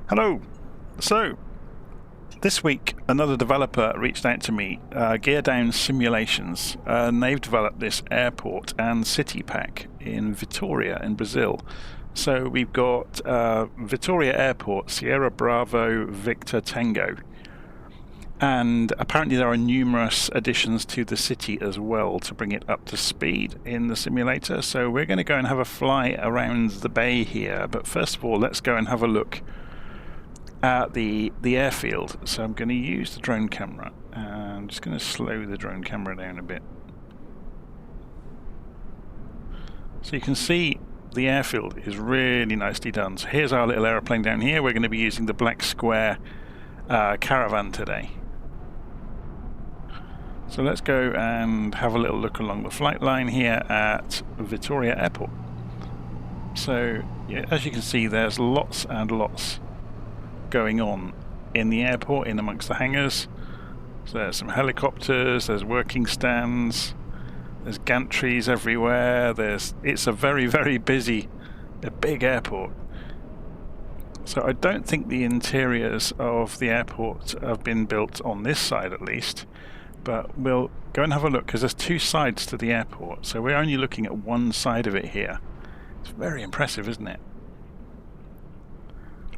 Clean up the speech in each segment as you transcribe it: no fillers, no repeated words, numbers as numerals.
Hello! So, this week another developer reached out to me, GearDown Simulations, and they've developed this airport and city pack in Vitoria in Brazil. So we've got Vitoria Airport, Sierra Bravo Victor Tango, and apparently there are numerous additions to the city as well to bring it up to speed in the simulator. So we're going to go and have a fly around the bay here, but first of all let's go and have a look at the airfield. So I'm going to use the drone camera, and I'm just going to slow the drone camera down a bit. So you can see the airfield is really nicely done. So here's our little aeroplane down here. We're going to be using the black Square Caravan today. So let's go and have a little look along the flight line here at Vitoria Airport. So yeah, as you can see, there's lots and lots going on in the airport, in amongst the hangars. So there's some helicopters, there's working stands, there's gantries everywhere. It's a very, very busy, a big airport. So I don't think the interiors of the airport have been built on this side at least, but we'll go and have a look because there's two sides to the airport. So we're only looking at one side of it here. It's very impressive, isn't it?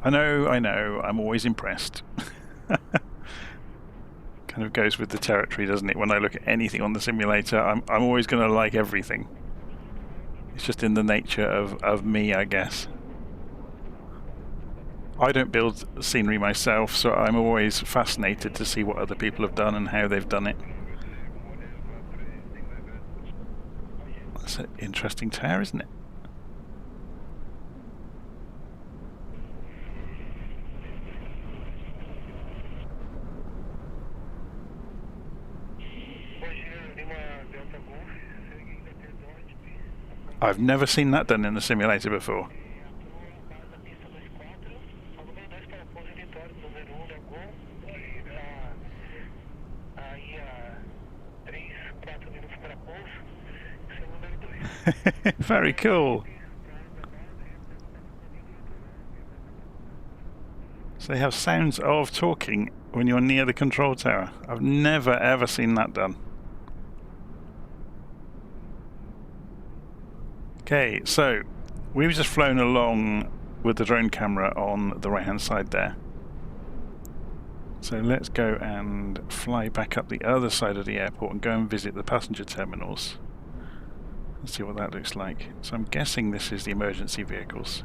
I know, I'm always impressed. Kind of goes with the territory, doesn't it? When I look at anything on the simulator, I'm always going to like everything. It's just in the nature of me, I guess. I don't build scenery myself, so I'm always fascinated to see what other people have done and how they've done it. That's an interesting tower, isn't it? I've never seen that done in the simulator before. Very cool. So they have sounds of talking when you're near the control tower. I've never ever seen that done. Okay, so we've just flown along with the drone camera on the right hand side there. So let's go and fly back up the other side of the airport and go and visit the passenger terminals. Let's see what that looks like. So I'm guessing this is the emergency vehicles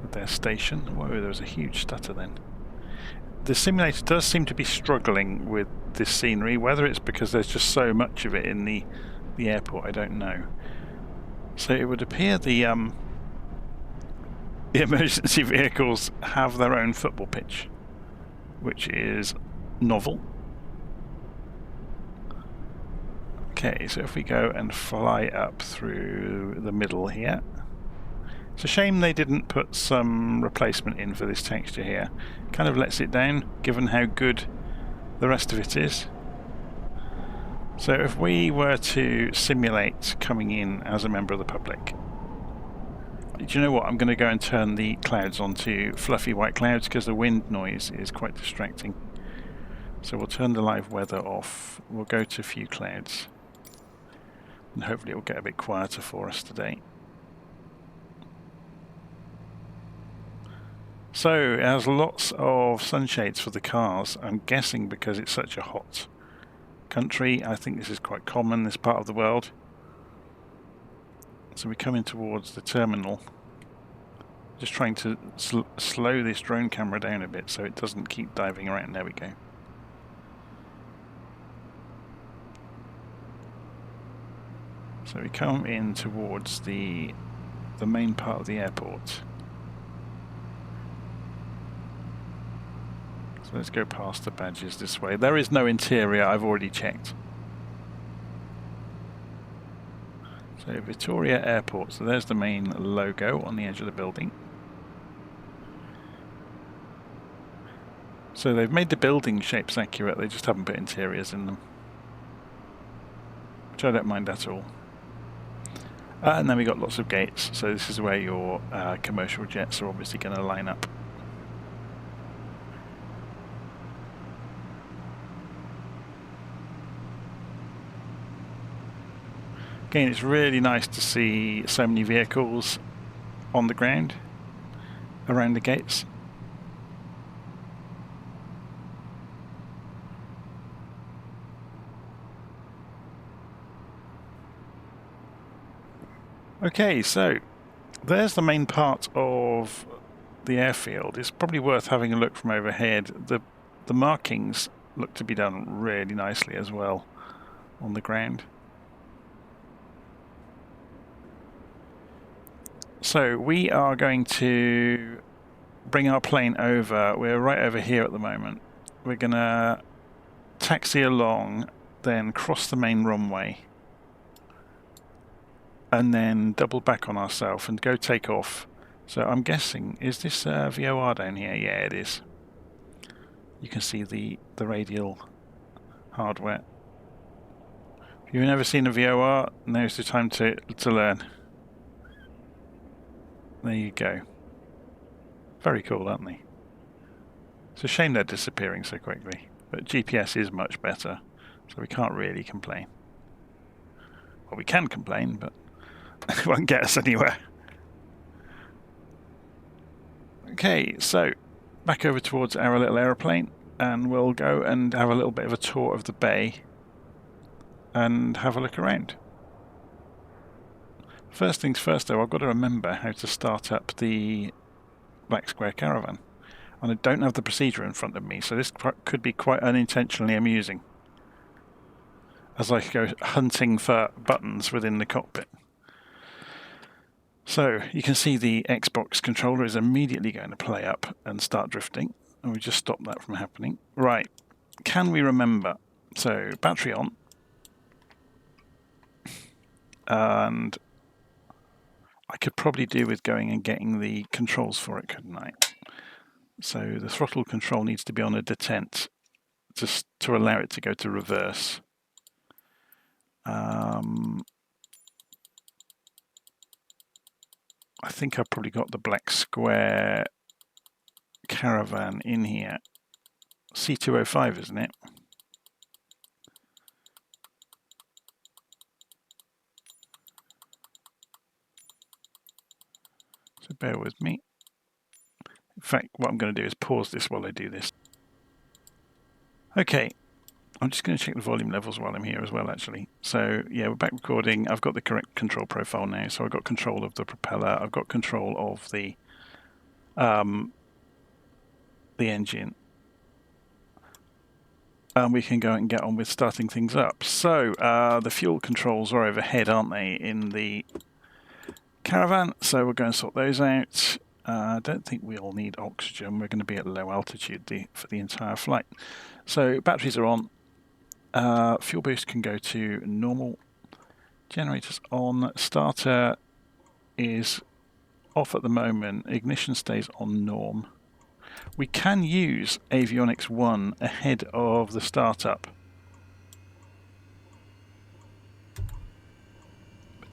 with their station. Whoa, there was a huge stutter then. The simulator does seem to be struggling with this scenery. Whether it's because there's just so much of it in the airport, I don't know. So it would appear the emergency vehicles have their own football pitch, which is novel. Okay, so if we go and fly up through the middle here. It's a shame they didn't put some replacement in for this texture here. Kind of lets it down, given how good the rest of it is. So if we were to simulate coming in as a member of the public, do you know what? I'm going to go and turn the clouds onto fluffy white clouds because the wind noise is quite distracting. So we'll turn the live weather off. We'll go to few clouds. And hopefully it will get a bit quieter for us today. So it has lots of sunshades for the cars. I'm guessing because it's such a hot country. I think this is quite common, this part of the world. So we're coming towards the terminal. Just trying to slow this drone camera down a bit so it doesn't keep diving around. There we go. So we come in towards the main part of the airport. So let's go past the badges this way. There is no interior, I've already checked. So Vitoria Airport, so there's the main logo on the edge of the building. So they've made the building shapes accurate, they just haven't put interiors in them. Which I don't mind at all. And then we got lots of gates, so this is where your commercial jets are obviously going to line up. Again, it's really nice to see so many vehicles on the ground around the gates. Okay, so there's the main part of the airfield. It's probably worth having a look from overhead. The markings look to be done really nicely as well on the ground. So we are going to bring our plane over. We're right over here at the moment. We're going to taxi along, then cross the main runway, and then double back on ourselves and go take off. So I'm guessing, is this VOR down here? Yeah, it is. You can see the radial hardware. If you've never seen a VOR, now's the time to learn. There you go. Very cool, aren't they? It's a shame they're disappearing so quickly, but GPS is much better, so we can't really complain. Well, we can complain, but it won't get us anywhere. Okay, so back over towards our little aeroplane, and we'll go and have a little bit of a tour of the bay and have a look around. First things first though, I've got to remember how to start up the Black Square Caravan. And I don't have the procedure in front of me, so this could be quite unintentionally amusing as I go hunting for buttons within the cockpit. So you can see the Xbox controller is immediately going to play up and start drifting, and we just stop that from happening. Right, can we remember? So battery on, and I could probably do with going and getting the controls for it, couldn't I? So the throttle control needs to be on a detent just to allow it to go to reverse. I think I've probably got the Black Square Caravan in here. C205, isn't it? So bear with me. In fact, what I'm going to do is pause this while I do this. Okay, I'm just going to check the volume levels while I'm here as well, actually. So yeah, we're back recording. I've got the correct control profile now. So I've got control of the propeller. I've got control of the engine. And we can go and get on with starting things up. So the fuel controls are overhead, aren't they, in the Caravan? So we'll go and sort those out. I don't think we'll need oxygen. We're going to be at low altitude for the entire flight. So batteries are on. Fuel boost can go to normal. Generators on. Starter is off at the moment. Ignition stays on norm. We can use Avionics 1 ahead of the startup.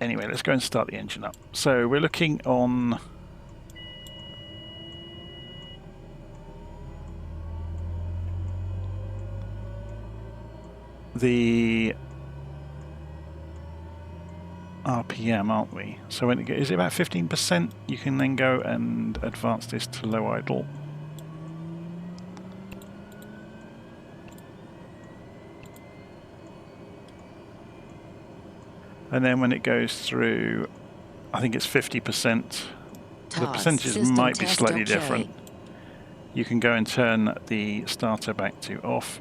Anyway, let's go and start the engine up. So we're looking on the RPM, aren't we? So when is it about 15%? You can then go and advance this to low idle. And then when it goes through, I think it's 50%. The percentages might be slightly different. You can go and turn the starter back to off.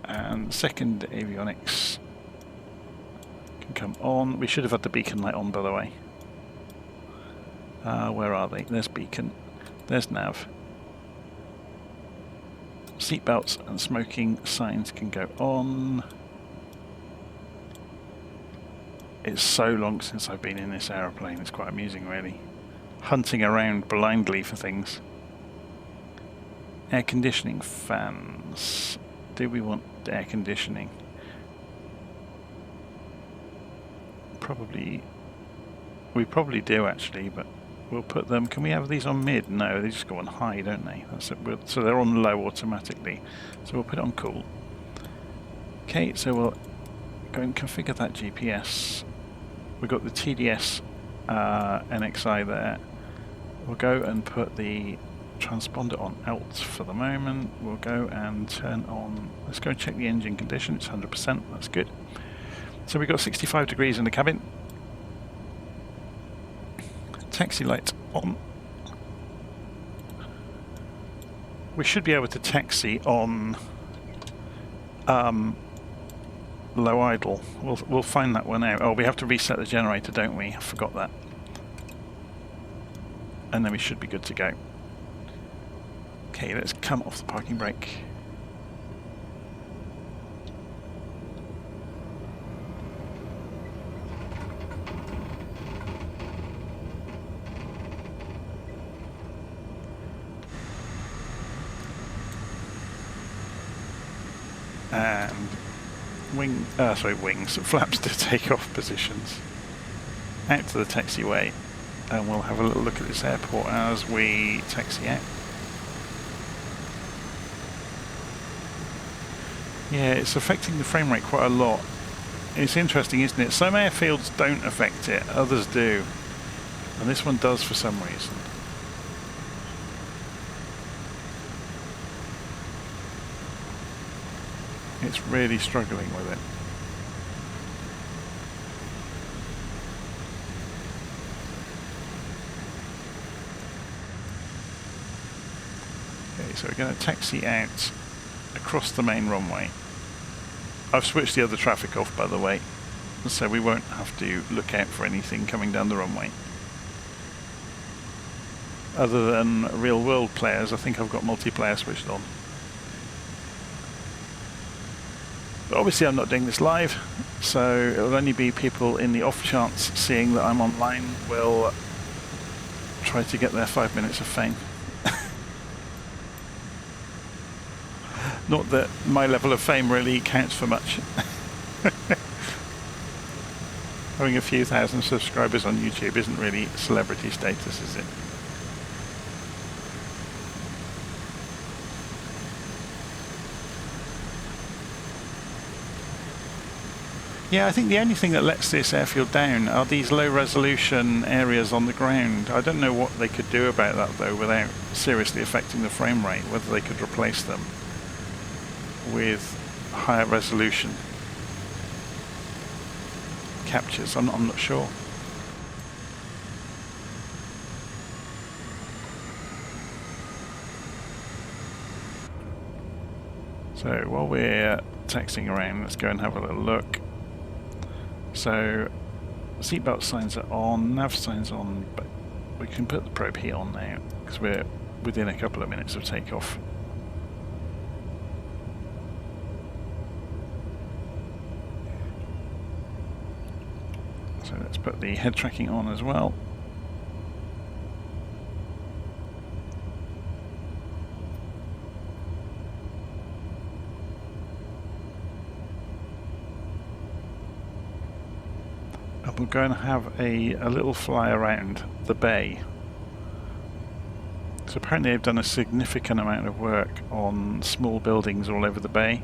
And second avionics can come on. We should have had the beacon light on, by the way. Where are they? There's beacon. There's nav. Seatbelts and smoking signs can go on. It's so long since I've been in this aeroplane, it's quite amusing really. Hunting around blindly for things. Air conditioning fans do we want air conditioning? We probably do actually, but we'll put them. Can we have these on mid? No, they just go on high, don't they? So they're on low automatically. So we'll put it on cool. Okay, so we'll go and configure that GPS. We've got the TDS NXI there. We'll go and put the transponder on alt for the moment. We'll go and turn on. Let's go and check the engine condition. It's 100%. That's good. So we've got 65 degrees in the cabin. Taxi lights on. We should be able to taxi on low idle. We'll find that one out. Oh, we have to reset the generator, don't we? I forgot that. And then we should be good to go. Okay, let's come off the parking brake. And flaps to takeoff positions. Out to the taxiway, and we'll have a little look at this airport as we taxi out. Yeah, it's affecting the frame rate quite a lot. It's interesting, isn't it? Some airfields don't affect it, others do. And this one does for some reason. It's really struggling with it. Okay, so we're going to taxi out across the main runway. I've switched the other traffic off, by the way, so we won't have to look out for anything coming down the runway. Other than real world players, I think I've got multiplayer switched on. But obviously I'm not doing this live, so it will only be people in the off chance seeing that I'm online will try to get their 5 minutes of fame. Not that my level of fame really counts for much. Having a few thousand subscribers on YouTube isn't really celebrity status, is it? Yeah, I think the only thing that lets this airfield down are these low resolution areas on the ground. I don't know what they could do about that though without seriously affecting the frame rate, whether they could replace them with higher resolution captures. I'm not sure. So while we're taxiing around, let's go and have a little look. So seatbelt signs are on, nav signs on, but we can put the probe heat on now because we're within a couple of minutes of takeoff. So let's put the head tracking on as well. We're going to have a little fly around the bay. So apparently they've done a significant amount of work on small buildings all over the bay.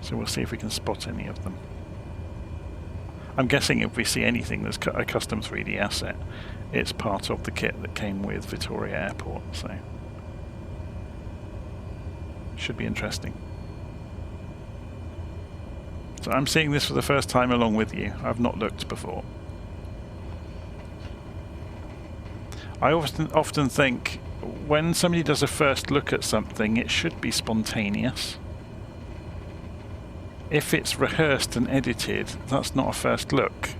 So we'll see if we can spot any of them. I'm guessing if we see anything that's a custom 3D asset, it's part of the kit that came with Vitoria Airport, so should be interesting. So I'm seeing this for the first time along with you. I've not looked before. I often think when somebody does a first look at something, it should be spontaneous. If it's rehearsed and edited, that's not a first look.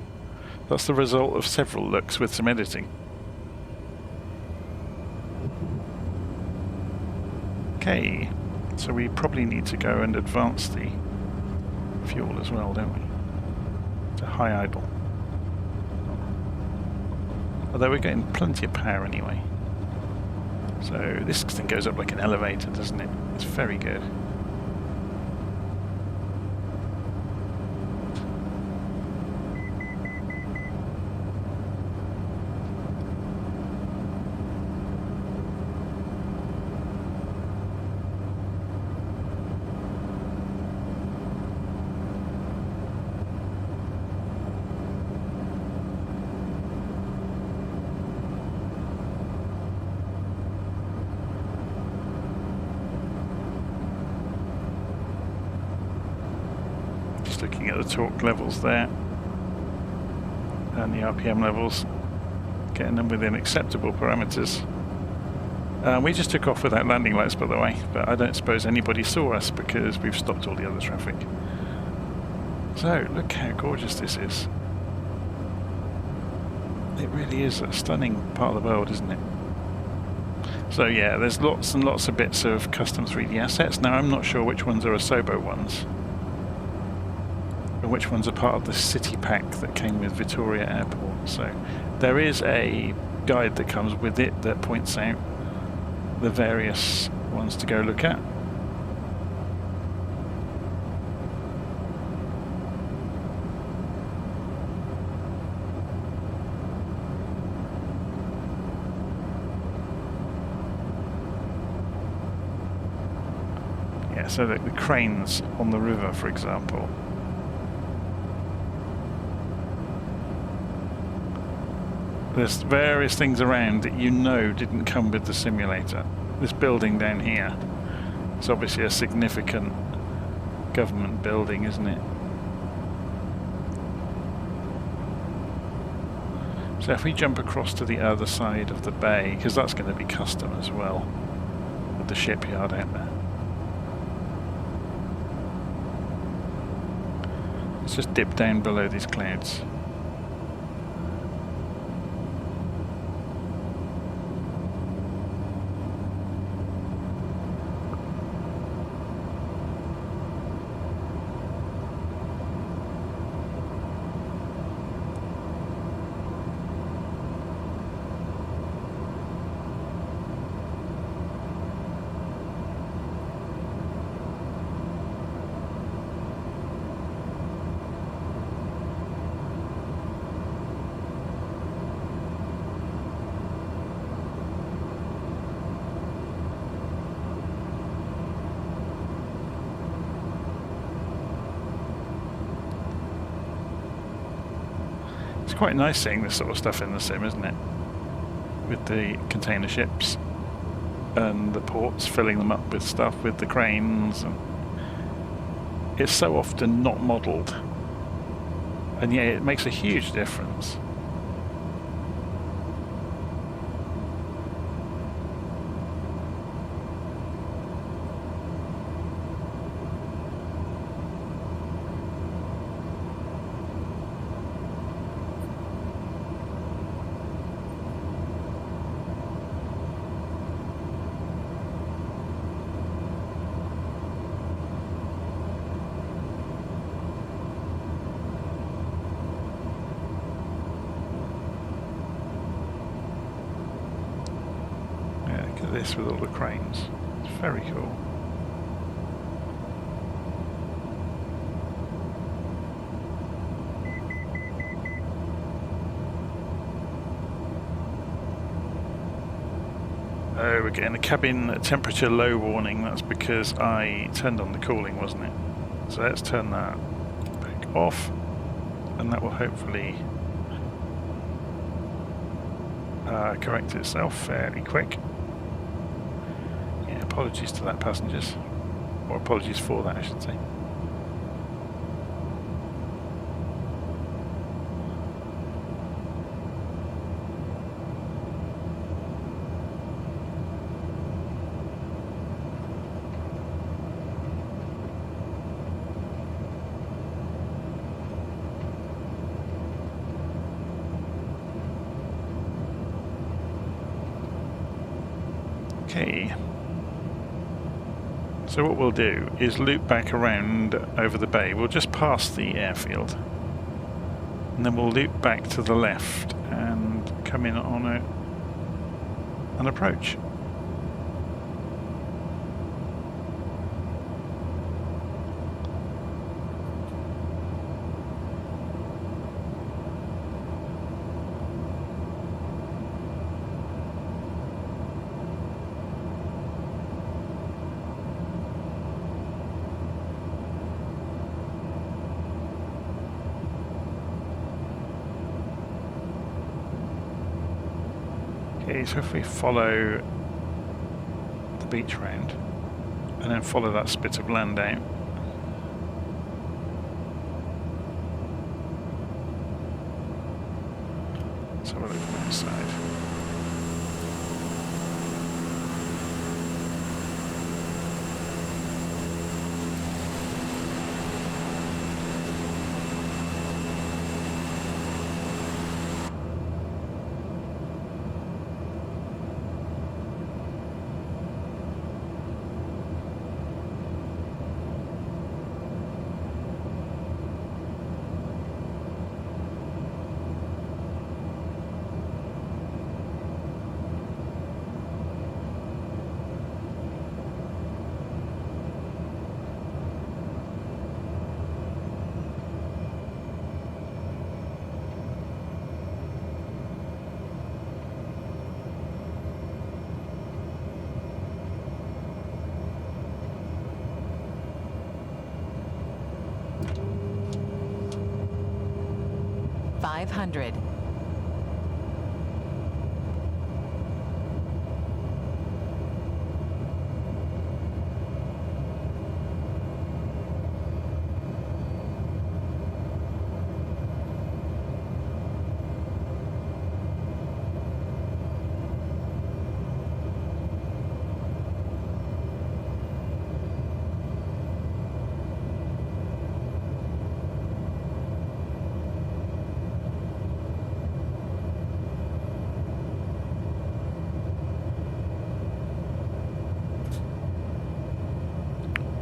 That's the result of several looks with some editing. Okay, so we probably need to go and advance the fuel as well, don't we? To high idle. Although we're getting plenty of power anyway. So this thing goes up like an elevator, doesn't it? It's very good. Just looking at the torque levels there and the RPM levels, getting them within acceptable parameters. We just took off without landing lights, by the way, but I don't suppose anybody saw us because we've stopped all the other traffic. So, look how gorgeous this is. It really is a stunning part of the world, isn't it? So yeah, there's lots and lots of bits of custom 3D assets. Now I'm not sure which ones are Asobo ones, and which ones are part of the city pack that came with Vitoria Airport. So there is a guide that comes with it that points out the various ones to go look at. So that the cranes on the river, for example, there's various things around that you know didn't come with the simulator. This building down here is obviously a significant government building, isn't it? So if we jump across to the other side of the bay, because that's going to be custom as well, with the shipyard out there. Let's just dip down below these clouds. It's quite nice seeing this sort of stuff in the sim, isn't it? With the container ships and the ports, filling them up with stuff, with the cranes. And it's so often not modelled, and yet it makes a huge difference. This with all the cranes. It's very cool. Oh, we're getting a cabin temperature low warning. That's because I turned on the cooling, wasn't it? So let's turn that back off, and that will hopefully correct itself fairly quick. Apologies to that, passengers. Or apologies for that, I should say. Okay. So what we'll do is loop back around over the bay. We'll just pass the airfield, and then we'll loop back to the left and come in on an approach. So if we follow the beach round and then follow that spit of land out, Let's have a look from inside. $500.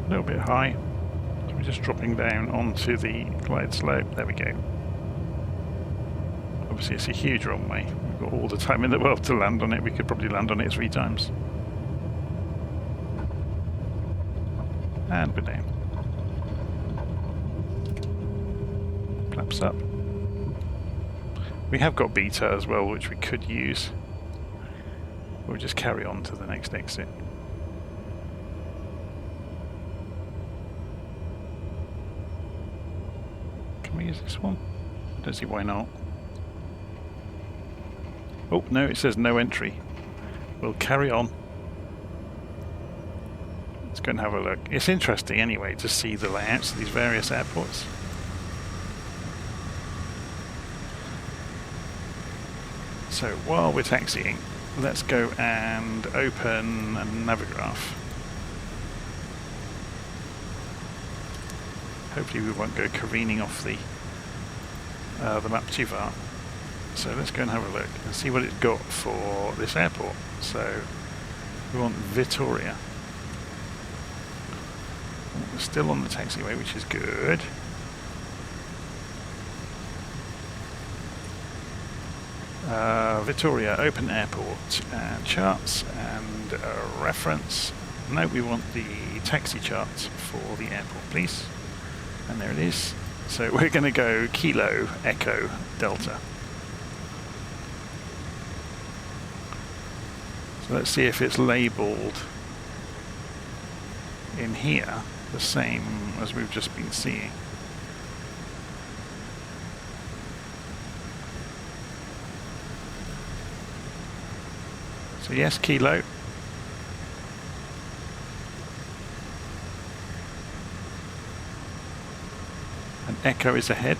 A little bit high, so we're just dropping down onto the glide slope. There we go. Obviously it's a huge runway. We've got all the time in the world to land on it. We could probably land on it 3 times. And we're down. Flaps up. We have got beta as well, which we could use. We'll just carry on to the next exit. Can we use this one? I don't see why not. Oh, no, it says no entry. We'll carry on. Let's go and have a look. It's interesting anyway to see the layouts of these various airports. So while we're taxiing, let's go and open Navigraph. Hopefully we won't go careening off the map too far. So let's go and have a look and see what it's got for this airport. So we want Vitoria. We're still on the taxiway, which is good. Vitoria Open Airport and charts and reference. No, we want the taxi charts for the airport, please. And there it is. So we're going to go Kilo Echo Delta. So let's see if it's labelled in here the same as we've just been seeing. So yes, Kilo. And Echo is ahead.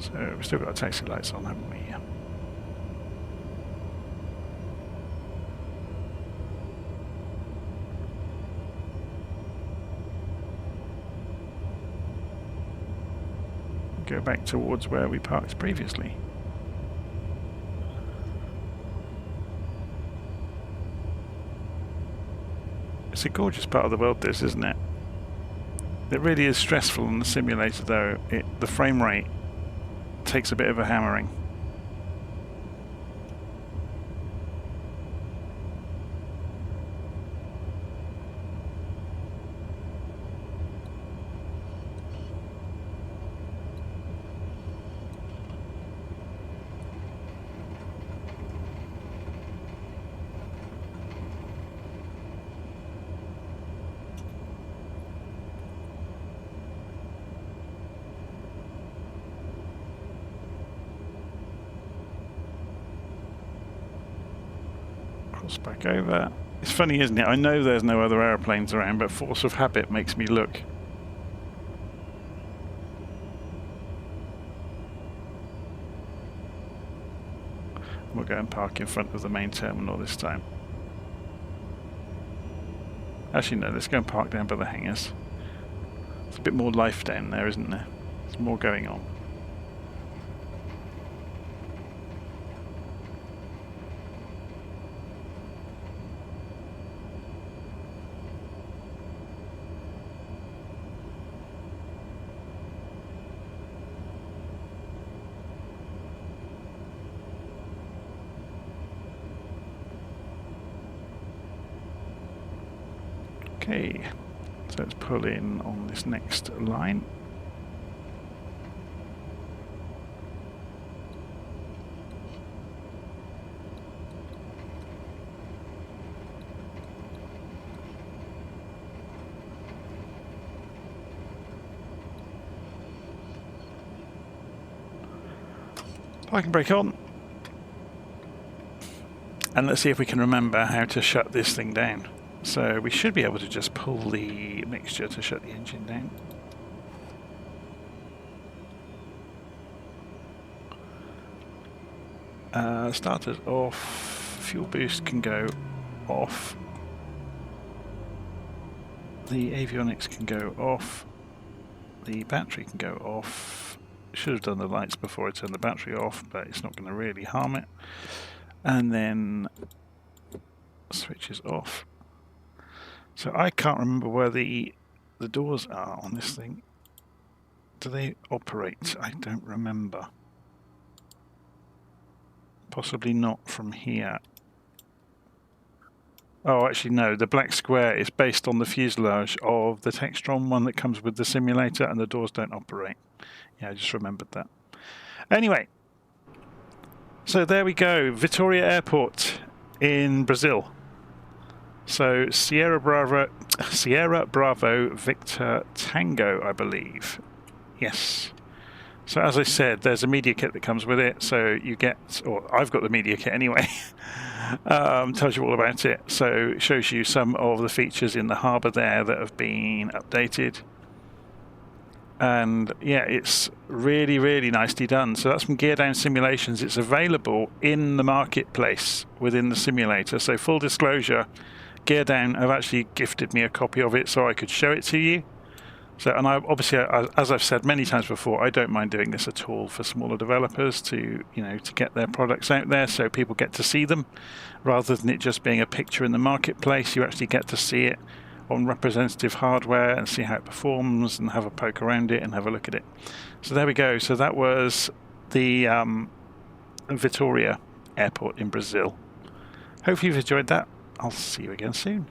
So we've still got our taxi lights on, haven't we? Go back towards where we parked previously. It's a gorgeous part of the world, this, isn't it? It really is stressful on the simulator, though. The frame rate takes a bit of a hammering. Back over. It's funny, isn't it? I know there's no other aeroplanes around, but force of habit makes me look. We'll go and park in front of the main terminal this time. Actually, no, let's go and park down by the hangars. There's a bit more life down there, isn't there? There's more going on. Okay, so let's pull in on this next line. Parking brake on. And let's see if we can remember how to shut this thing down. So we should be able to just pull the mixture to shut the engine down. Starters off, fuel boost can go off, the avionics can go off, the battery can go off. Should have done the lights before I turned the battery off, but it's not going to really harm it. And then switches off. So I can't remember where the doors are on this thing. Do they operate? I don't remember. Possibly not from here. Oh, actually no, the black square is based on the fuselage of the Textron one that comes with the simulator, and the doors don't operate. Yeah, I just remembered that. Anyway, so there we go, Vitoria Airport in Brazil. So Sierra Bravo Victor Tango, I believe. Yes. So as I said, there's a media kit that comes with it. So you get, or I've got the media kit anyway. Tells you all about it. So it shows you some of the features in the harbour there that have been updated. And yeah, it's really, really nicely done. So that's from GearDown Simulations. It's available in the marketplace within the simulator. So full disclosure, GearDown have actually gifted me a copy of it so I could show it to you. So, and I obviously, as I've said many times before, I don't mind doing this at all for smaller developers to, you know, to get their products out there so people get to see them, rather than it just being a picture in the marketplace. You actually get to see it on representative hardware and see how it performs and have a poke around it and have a look at it. So there we go. So that was the Vitoria Airport in Brazil. Hopefully you've enjoyed that. I'll see you again soon.